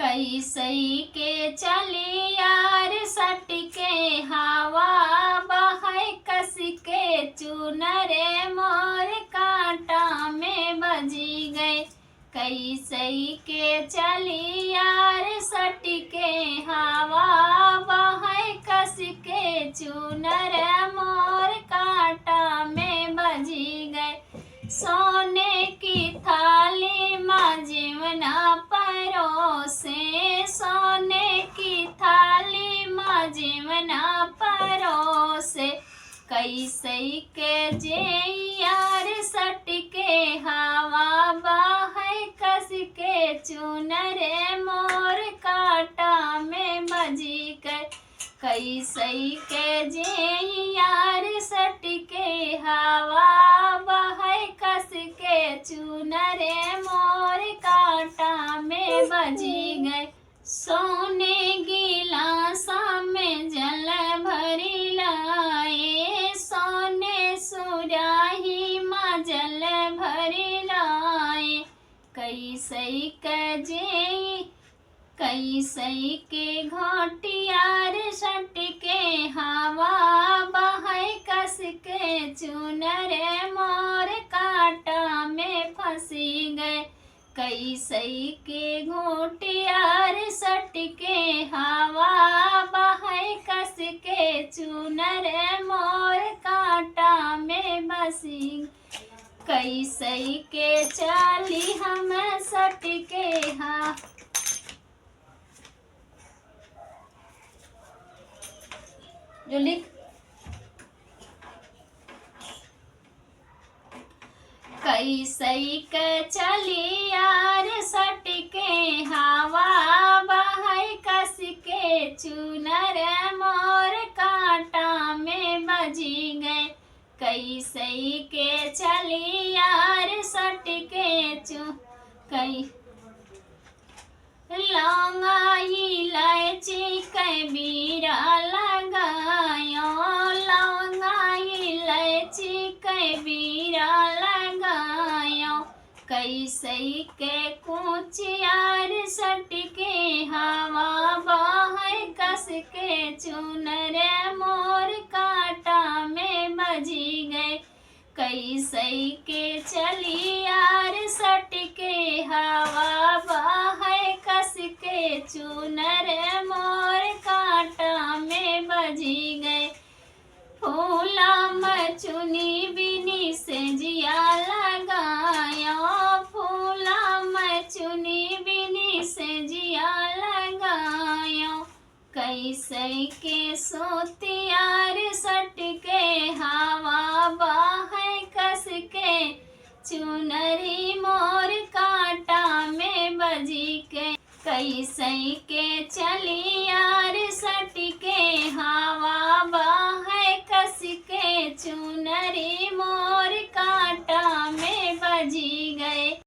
कैसई के चली यार सटके हवा बहै कस के चुनरे मोर कांटा में बजी गए। कैसई के चली यार सटके हवा बहै कस के चुनर मोर कांटा में बजी गए। सोने की थाली माँ जीवना परोसे, सोने की थाली माँ जीवना परोसे। कैसई के जे यार सटके हवा बहै कस के चुनरे मोर कांटा में बजी गए। कैसई के जे यार सटके हवा बहै कस के चुनरे मोर कांटा में बजी गए। सोने गिलासा में जल भरी लाए, सोने सुराही माँ जल भरी लाए। कैसई के जे कैसई के घोटियार सटके हवा बहै कस के चुनरे मोर कांटा में फंसी गए। कैसई के घोटियार सटके हवा बहै कस के चुनरे मोर कांटा में बसी। कैसई के चाली हम सटके हा जो लिख। कैसई के चली यार सटके हवा बहै कस के चुनर मोर कांटा में बजी गए। कैसई के चली यार सटके लौंगा इलायची के बीरा लगायो, लौंगा इलायची के बीरा लगायो। कैसई के कुचियार सटके हवा बहै कस के चुनरे मोर कांटा में बजी गए। कैसई के चली यार सटके हवा बहै कस के चुनरे मोर कांटा में बजी गए। फूला मचुनी बिनी से जिया लगायो, फूला मचुनी बिनी से जिया लगायो। कैसई के सोतियार सटके हवा बहै कस के चुनरी मोर कांटा में बजी के। कैसई के चली यार सटके हवा बहै कस के चुनरी मोर